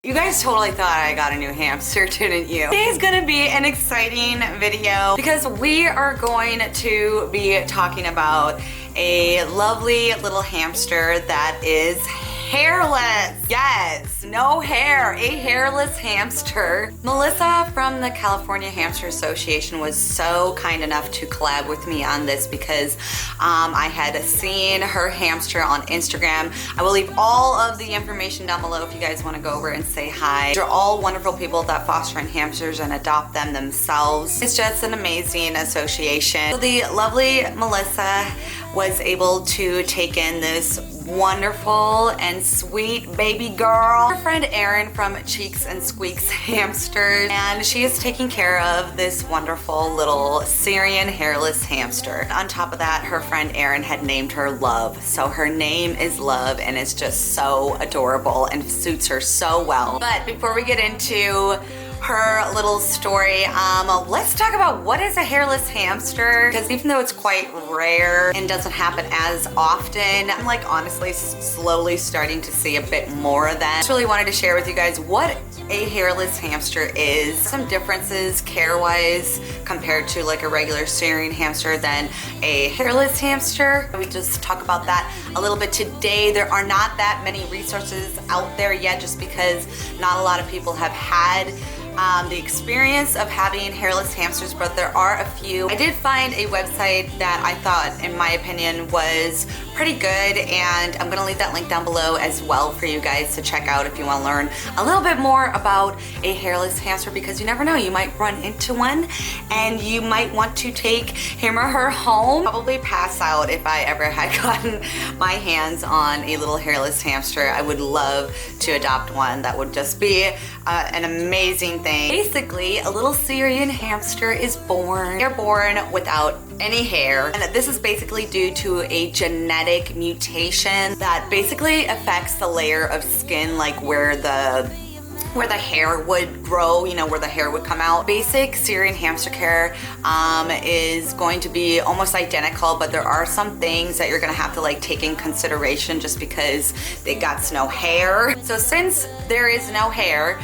You guys totally thought I got a new hamster, didn't you? Today's gonna be an exciting video because we are going to be talking about a lovely little hamster that is hairless. Yes, no hair, a hairless hamster. Melissa from the California Hamster Association was so kind enough to collab with me on this because I had seen her hamster on Instagram. I will leave all of the information down below if you guys want to go over and say hi. They're all wonderful people that foster in hamsters and adopt them themselves. It's just an amazing association. So the lovely Melissa was able to take in this wonderful and sweet baby girl. Her friend Erin from Cheeks and Squeaks Hamsters, and she is taking care of this wonderful little Syrian hairless hamster. On top of that, her friend Erin had named her Love. So her name is Love and it's just so adorable and suits her so well. But before we get into her little story, let's talk about what is a hairless hamster, because even though it's quite rare and doesn't happen as often, I'm like honestly slowly starting to see a bit more of that. I just really wanted to share with you guys what a hairless hamster is, some differences care-wise compared to like a regular Syrian hamster than a hairless hamster. We just talk about that a little bit today. There are not that many resources out there yet just because not a lot of people have had the experience of having hairless hamsters, but there are a few. I did find a website that I thought, in my opinion, was pretty good, and I'm gonna leave that link down below as well for you guys to check out if you want to learn a little bit more about a hairless hamster, because you never know, you might run into one and you might want to take him or her home. Probably pass out if I ever had gotten my hands on a little hairless hamster. I would love to adopt one. That would just be an amazing thing. Basically, a little Syrian hamster is born. They're born without any hair, and this is basically due to a genetic mutation that basically affects the layer of skin, like where the hair would grow, you know, where the hair would come out. Basic Syrian hamster care is going to be almost identical, but there are some things that you're gonna have to like take in consideration just because they got no hair. So since there is no hair,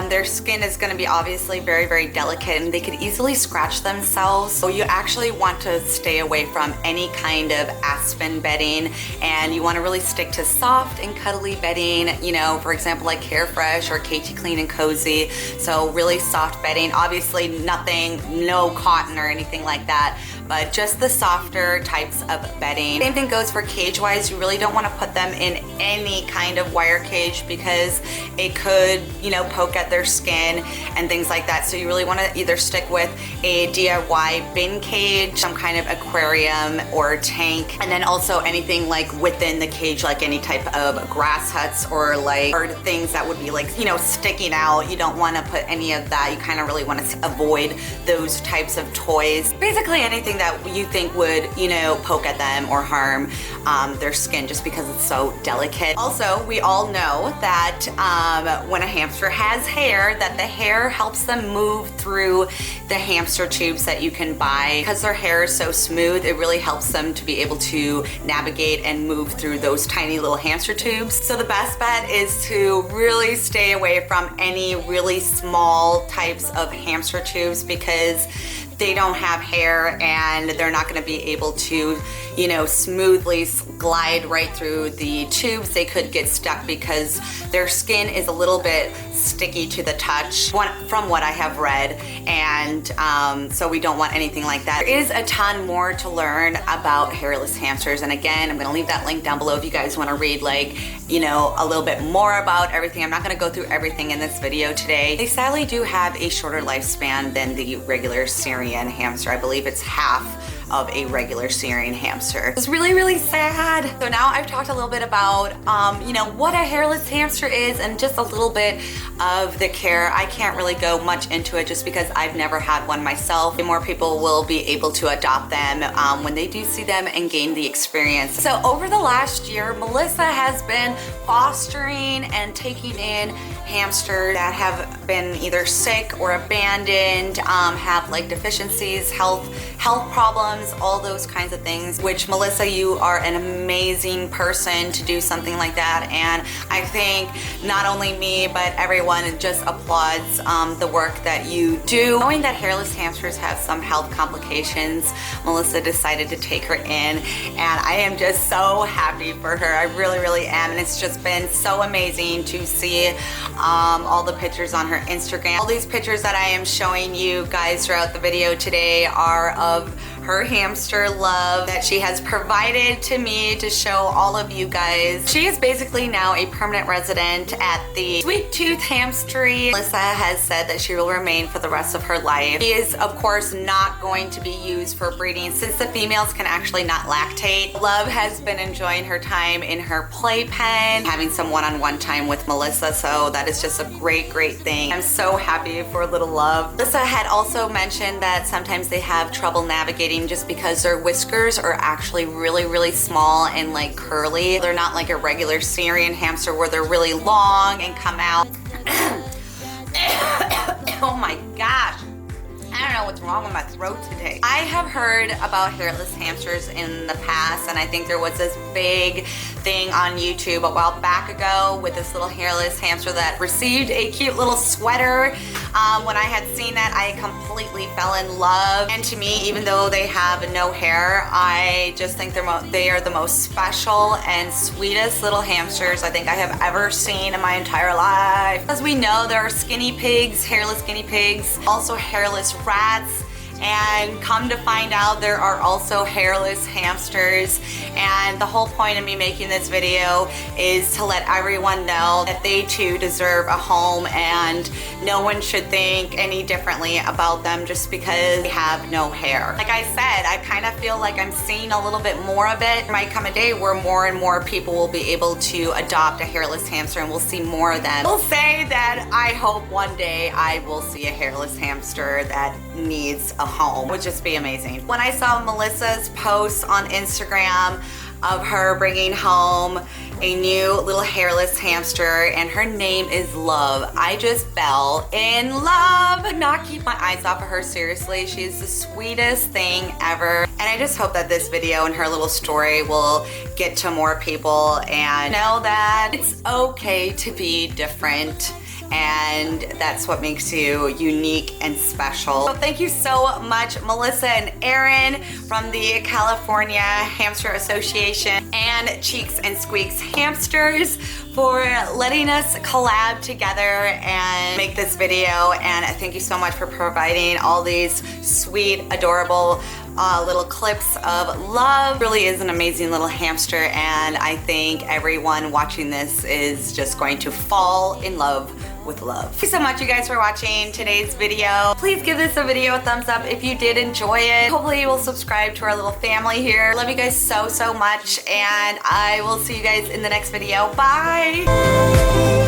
their skin is gonna be obviously very, very delicate, and they could easily scratch themselves. So you actually want to stay away from any kind of aspen bedding, and you wanna really stick to soft and cuddly bedding, you know, for example, like Carefresh or KT Clean and Cozy. So really soft bedding, obviously nothing, no cotton or anything like that, but just the softer types of bedding. Same thing goes for cage wise. You really don't want to put them in any kind of wire cage because it could, you know, poke at their skin and things like that. So you really want to either stick with a DIY bin cage, some kind of aquarium or tank, and then also anything like within the cage, like any type of grass huts or like bird things that would be like, you know, sticking out. You don't want to put any of that. You kind of really want to avoid those types of toys. Basically anything that you think would, you know, poke at them or harm their skin just because it's so delicate. Also, we all know that when a hamster has hair, that the hair helps them move through the hamster tubes that you can buy. Because their hair is so smooth, it really helps them to be able to navigate and move through those tiny little hamster tubes. So the best bet is to really stay away from any really small types of hamster tubes because they don't have hair and they're not going to be able to, you know, smoothly glide right through the tubes. They could get stuck because their skin is a little bit sticky to the touch from what I have read, and so we don't want anything like that. There is a ton more to learn about hairless hamsters, and again, I'm going to leave that link down below if you guys want to read, like, you know, a little bit more about everything. I'm not going to go through everything in this video today. They sadly do have a shorter lifespan than the regular Syrian hamster. I believe it's half of a regular Syrian hamster. It's really, really sad. So now I've talked a little bit about, you know, what a hairless hamster is and just a little bit of the care. I can't really go much into it just because I've never had one myself. More people will be able to adopt them when they do see them and gain the experience. So over the last year, Melissa has been fostering and taking in hamsters that have been either sick or abandoned, have like deficiencies, health problems, all those kinds of things, which Melissa, you are an amazing person to do something like that. And I think not only me, but everyone just applauds the work that you do. Knowing that hairless hamsters have some health complications, Melissa decided to take her in, and I am just so happy for her. I really, really am. And it's just been so amazing to see all the pictures on her Instagram. All these pictures that I am showing you guys throughout the video today are of her hamster love that she has provided to me to show all of you guys. She is basically now a permanent resident at the Sweet Tooth Hamstery. Melissa has said that she will remain for the rest of her life. She is, of course, not going to be used for breeding since the females can actually not lactate. Love has been enjoying her time in her playpen, having some one-on-one time with Melissa, so that is just a great, great thing. I'm so happy for little Love. Melissa had also mentioned that sometimes they have trouble navigating just because their whiskers are actually really, really small and like curly. They're not like a regular Syrian hamster where they're really long and come out. Oh my gosh. I don't know what's wrong with my throat today. I have heard about hairless hamsters in the past, and I think there was this big thing on YouTube a while back ago with this little hairless hamster that received a cute little sweater. When I had seen that, I completely fell in love. And to me, even though they have no hair, I just think they are the most special and sweetest little hamsters I think I have ever seen in my entire life. As we know, there are skinny pigs, hairless guinea pigs, also hairless rats, and come to find out there are also hairless hamsters. And the whole point of me making this video is to let everyone know that they too deserve a home, and no one should think any differently about them just because they have no hair. Like I said, I kind of feel like I'm seeing a little bit more of it. There might come a day where more and more people will be able to adopt a hairless hamster, and we'll see more of them. I'll say that I hope one day I will see a hairless hamster that needs a home. It would just be amazing. When I saw Melissa's posts on Instagram of her bringing home a new little hairless hamster, and her name is Love, I just fell in love. Could not keep my eyes off of her, seriously. She is the sweetest thing ever. And I just hope that this video and her little story will get to more people and know that it's okay to be different. And that's what makes you unique and special. So thank you so much, Melissa and Aaron from the California Hamster Association and Cheeks and Squeaks Hamsters for letting us collab together and make this video. And thank you so much for providing all these sweet, adorable little clips of Love. Really is an amazing little hamster, and I think everyone watching this is just going to fall in love with Love. Thank you so much, you guys, for watching today's video. Please give this a video a thumbs up if you did enjoy it. Hopefully you will subscribe to our little family here. Love you guys so, so much, and I will see you guys in the next video. Bye!